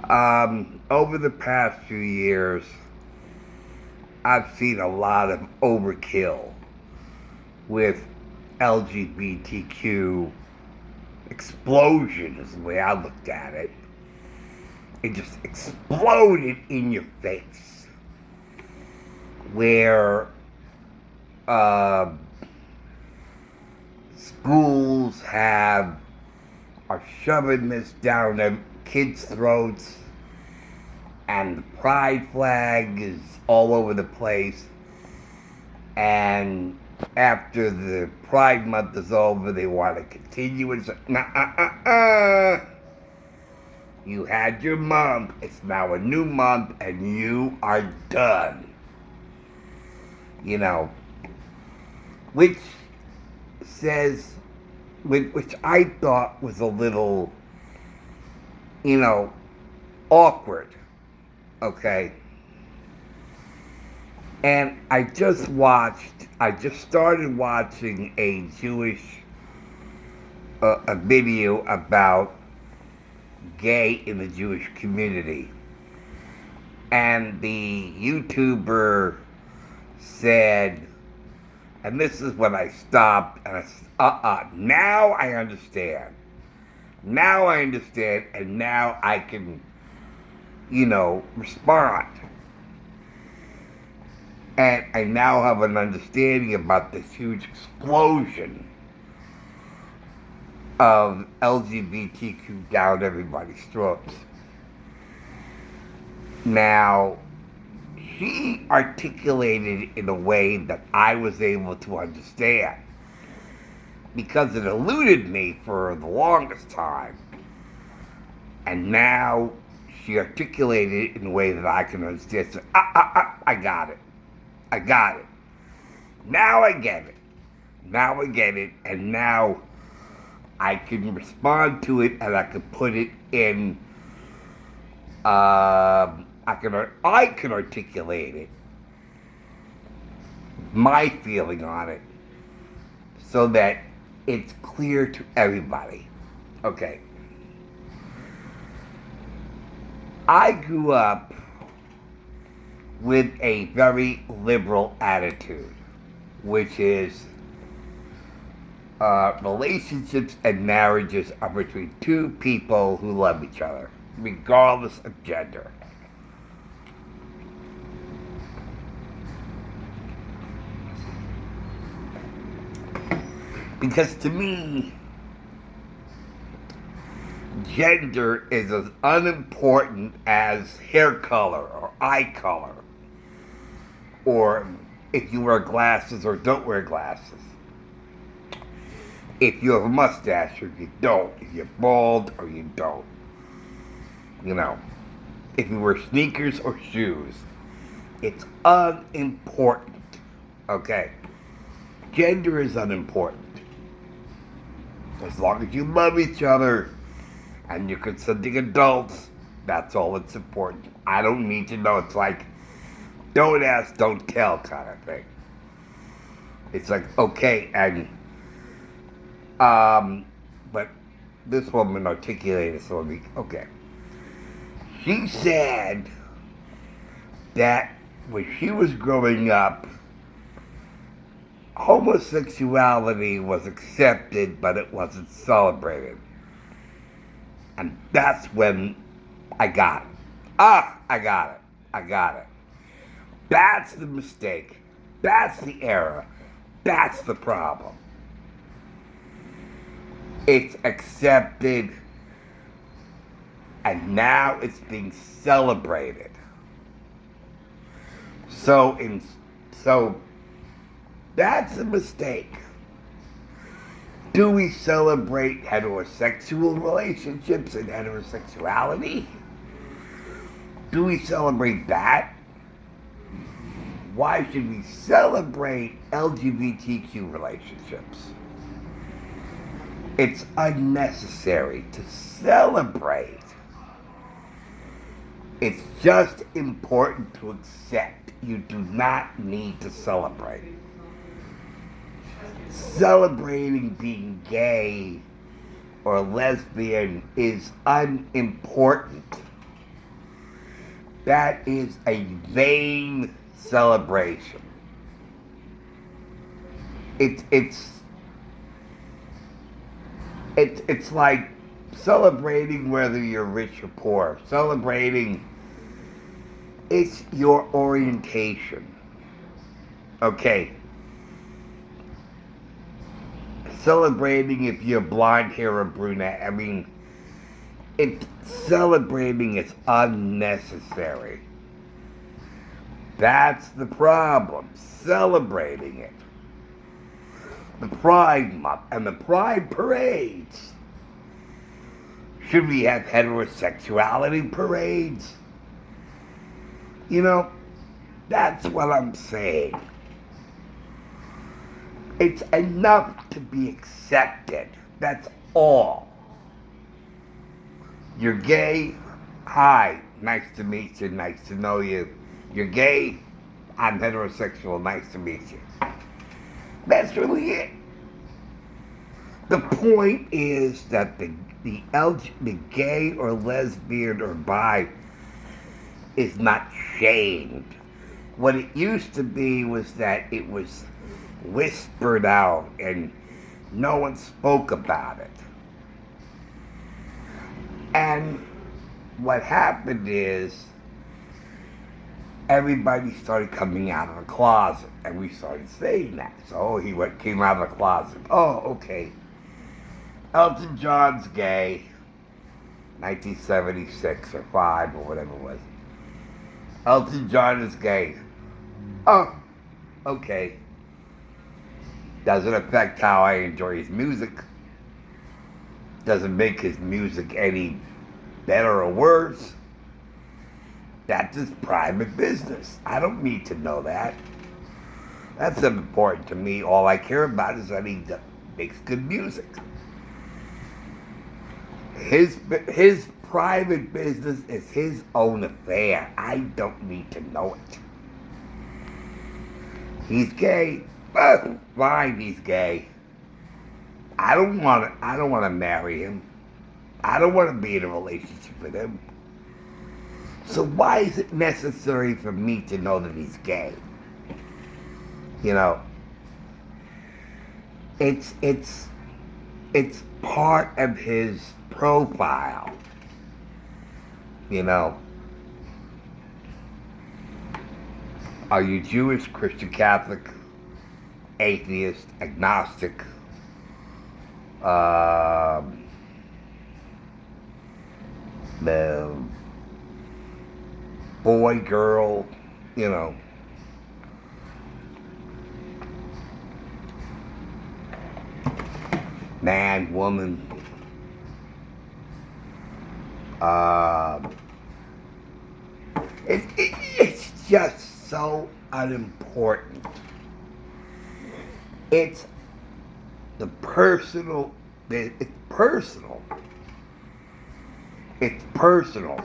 Over the past few years, I've seen a lot of overkill with LGBTQ explosion, is the way I looked at it. It just exploded in your face. Where uh, schools are shoving this down their kids' throats, and the pride flag is all over the place. And after the Pride Month is over, they want to continue it. You had your month. It's now a new month, and you are done. You know, which says, which I thought was a little, awkward. Okay. And I just started watching a a video about gay in the Jewish community. And the YouTuber said, and this is when I stopped, and I said, now I understand. Now I understand, and now I can, respond. And I now have an understanding about this huge explosion of LGBTQ down everybody's throats. Now, she articulated in a way that I was able to understand, because it eluded me for the longest time. And now she articulated it in a way that I can understand. So, I got it. I got it. Now I get it. Now I get it. And now I can respond to it, and I can put it in, I can articulate it, my feeling on it, so that it's clear to everybody. Okay. I grew up with a very liberal attitude, which is relationships and marriages are between two people who love each other, regardless of gender. Because to me, gender is as unimportant as hair color or eye color, or if you wear glasses or don't wear glasses, if you have a mustache or you don't, if you're bald or you don't, if you wear sneakers or shoes, it's unimportant. Okay, gender is unimportant. As long as you love each other and you're consenting adults, that's all that's important. I don't need to know. It's like, don't ask, don't tell kind of thing. It's like, okay, and, but this woman articulated so me, okay. She said that when she was growing up, homosexuality was accepted, but it wasn't celebrated. And that's when I got it. I got it. That's the mistake. That's the error. That's the problem. It's accepted, and now it's being celebrated. So that's a mistake. Do we celebrate heterosexual relationships and heterosexuality? Do we celebrate that? Why should we celebrate LGBTQ relationships? It's unnecessary to celebrate. It's just important to accept. You do not need to celebrate. Celebrating being gay or lesbian is unimportant. That is a vain celebration. It's it's like celebrating whether you're rich or poor. Celebrating it's your orientation. Okay. Celebrating if you're blonde hair or brunette. I mean, it's celebrating is unnecessary. That's the problem. Celebrating it. The Pride Month and the Pride parades. Should we have heterosexuality parades? You know, that's what I'm saying. It's enough to be accepted. That's all. You're gay? Hi, nice to meet you, nice to know you. You're gay? I'm heterosexual, nice to meet you. That's really it. The point is that the gay or lesbian or bi is not shamed. What it used to be was that it was whispered out and no one spoke about it. And what happened is everybody started coming out of the closet, and we started saying that. So he came out of the closet. Oh, okay. Elton John's gay. 1976 or 5 or whatever it was. Elton John is gay. Oh, okay. Doesn't affect how I enjoy his music. Doesn't make his music any better or worse. That's his private business. I don't need to know that. That's important to me. All I care about is that he makes good music. His private business is his own affair. I don't need to know it. He's gay. Fine, he's gay. I don't want to marry him. I don't want to be in a relationship with him. So why is it necessary for me to know that he's gay? You know, it's part of his profile. You know, are you Jewish, Christian, Catholic, atheist, agnostic? Boy, girl, you know. Man, woman. It's just so unimportant. It's the personal. It's personal. It's personal.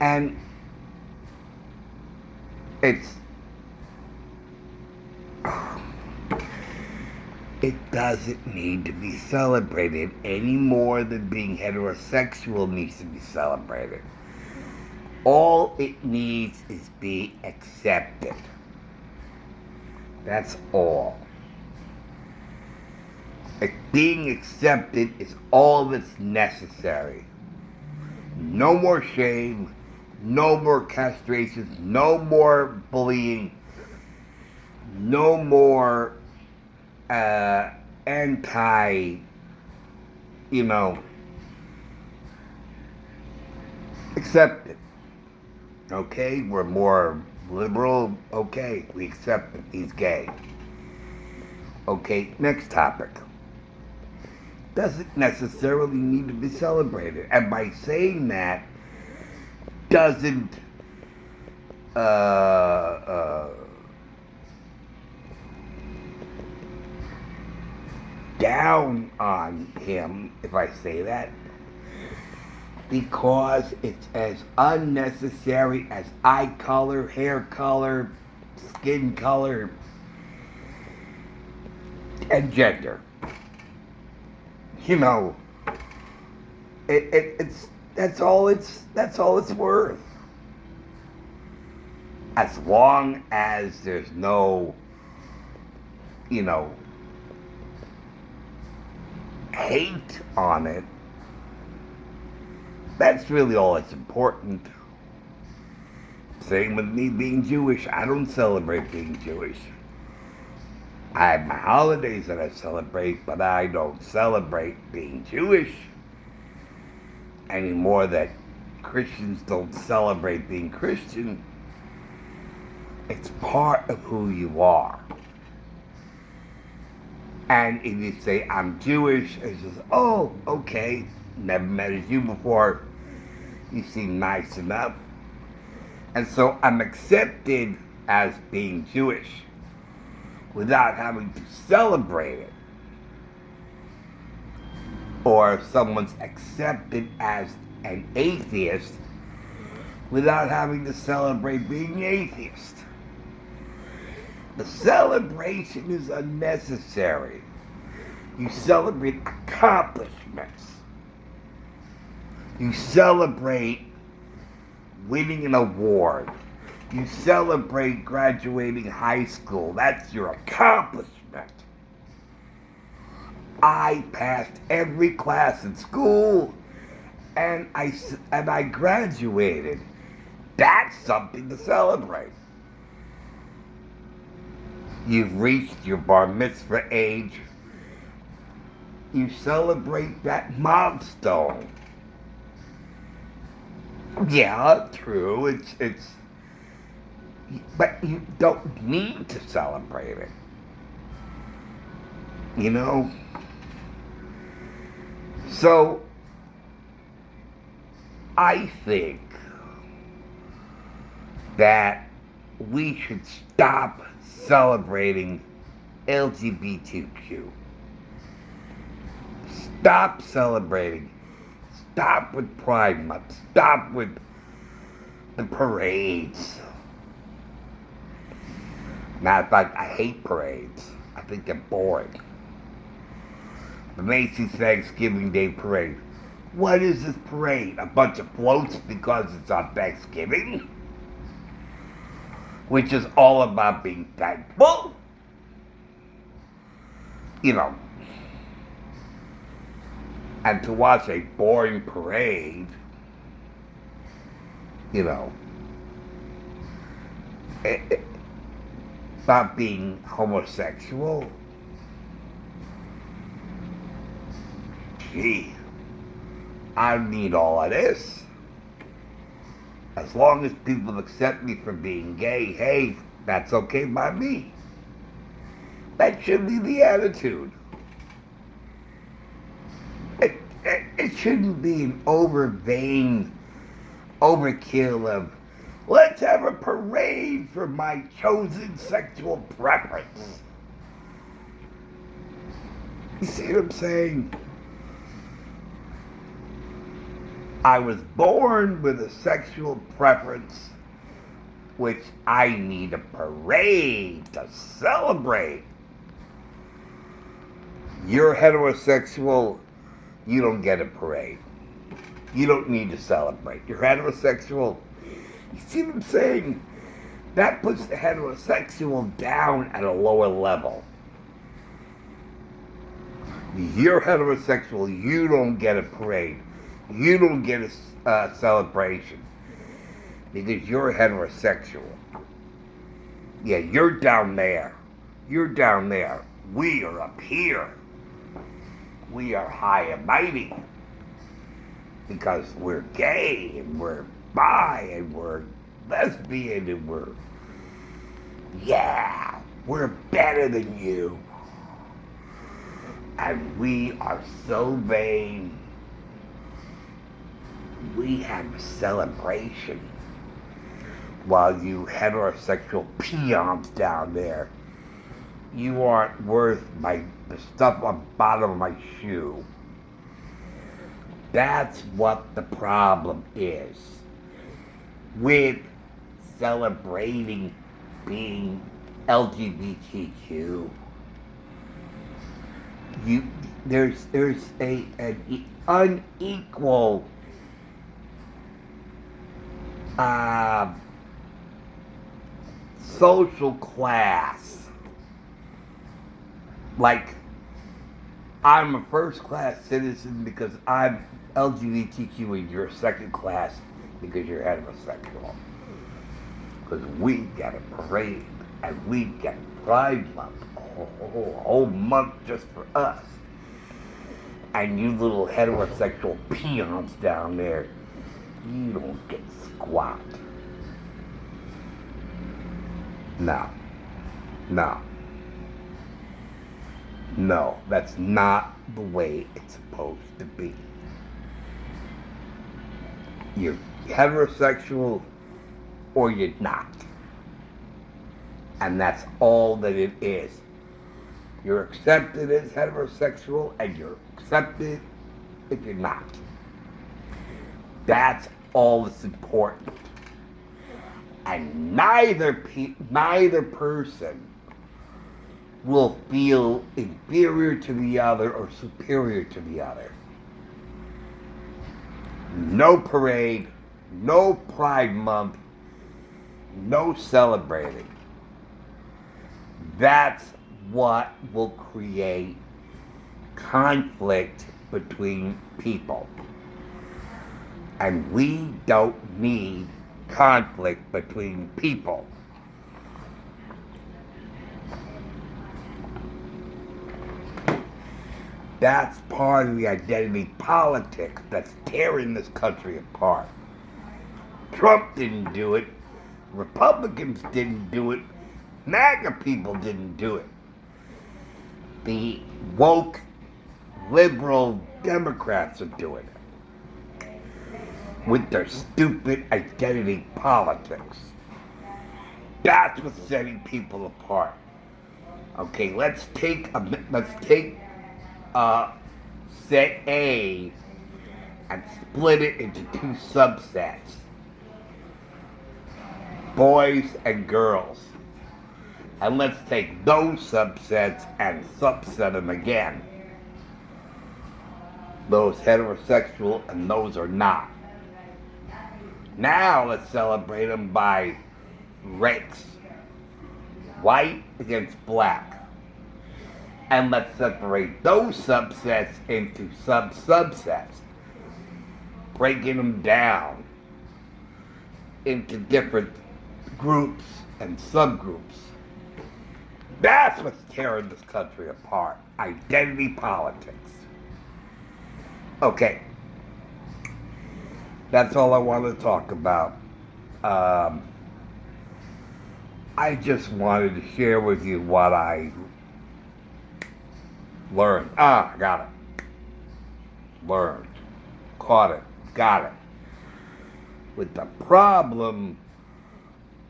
And it doesn't need to be celebrated any more than being heterosexual needs to be celebrated. All it needs is be accepted. That's all. Being accepted is all that's necessary. No more shame, no more castrations, no more bullying, no more anti, accept it. Okay, we're more liberal. Okay, we accept it. He's gay. Okay, next topic. Doesn't necessarily need to be celebrated. And by saying that, doesn't down on him, if I say that, because it's as unnecessary as eye color, hair color, skin color, and gender. It's That's all it's worth. As long as there's no, hate on it, that's really all that's important. Same with me being Jewish. I don't celebrate being Jewish. I have my holidays that I celebrate, but I don't celebrate being Jewish any more that Christians don't celebrate being Christian. It's part of who you are. And if you say, I'm Jewish, it's just, oh, okay, never met as you before, you seem nice enough. And so I'm accepted as being Jewish without having to celebrate it. Or if someone's accepted as an atheist without having to celebrate being atheist. The celebration is unnecessary. You celebrate accomplishments. You celebrate winning an award. You celebrate graduating high school. That's your accomplishment. I passed every class in school and I graduated. That's something to celebrate. You've reached your bar mitzvah age. You celebrate that milestone. Yeah, true. It's but you don't need to celebrate it. So I think that we should stop celebrating LGBTQ. Stop celebrating. Stop with Pride Month. Stop with the parades. Matter of fact, I hate parades. I think they're boring. The Macy's Thanksgiving Day Parade. What is this parade? A bunch of floats because it's on Thanksgiving? Which is all about being thankful. And to watch a boring parade, about being homosexual. Gee, I don't need all of this. As long as people accept me for being gay, hey, that's okay by me. That should be the attitude. It shouldn't be an overkill of, let's have a parade for my chosen sexual preference. You see what I'm saying? I was born with a sexual preference, which I need a parade to celebrate. You're heterosexual, you don't get a parade. You don't need to celebrate. You're heterosexual. You see what I'm saying? That puts the heterosexual down at a lower level. You're heterosexual, you don't get a parade. You don't get a celebration because you're heterosexual. Yeah, you're down there. You're down there. We are up here. We are high and mighty because we're gay and we're bi and we're lesbian and we're better than you. And we are so vain. We have a celebration while you heterosexual peons down there, you aren't worth the stuff on the bottom of my shoe. That's what the problem is with celebrating being LGBTQ. There's an unequal uh, social class. Like, I'm a first class citizen because I'm LGBTQ and you're second class because you're heterosexual. Because we get a parade and we get Pride Month, a whole month just for us. And you little heterosexual peons down there, you don't get squat. No. No. No, that's not the way it's supposed to be. You're heterosexual or you're not. And that's all that it is. You're accepted as heterosexual and you're accepted if you're not. That's all that's important. And neither person will feel inferior to the other or superior to the other. No parade, no Pride Month, no celebrating. That's what will create conflict between people. And we don't need conflict between people. That's part of the identity politics that's tearing this country apart. Trump didn't do it. Republicans didn't do it. MAGA people didn't do it. The woke, liberal Democrats are doing it. With their stupid identity politics. That's what's setting people apart. Okay, let's take set A and split it into two subsets. Boys and girls. And let's take those subsets and subset them again. Those heterosexual and those are not. Now let's celebrate them by race. White against black. And let's separate those subsets into subsets, breaking them down into different groups and subgroups. That's what's tearing this country apart. Identity politics. Okay. That's all I want to talk about. I just wanted to share with you what I learned. I got it. Learned. Caught it. Got it. With the problem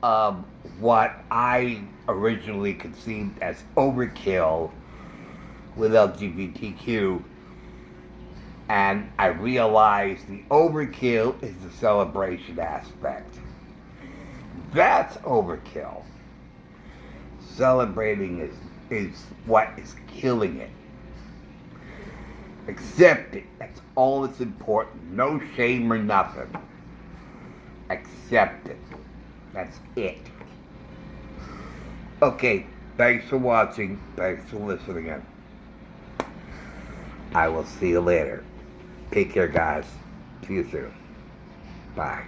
of what I originally conceived as overkill with LGBTQ, and I realized the overkill is the celebration aspect. That's overkill. Celebrating is what is killing it. Accept it. That's all that's important. No shame or nothing. Accept it. That's it. Okay, thanks for watching. Thanks for listening in. I will see you later. Take care, guys. See you soon. Bye.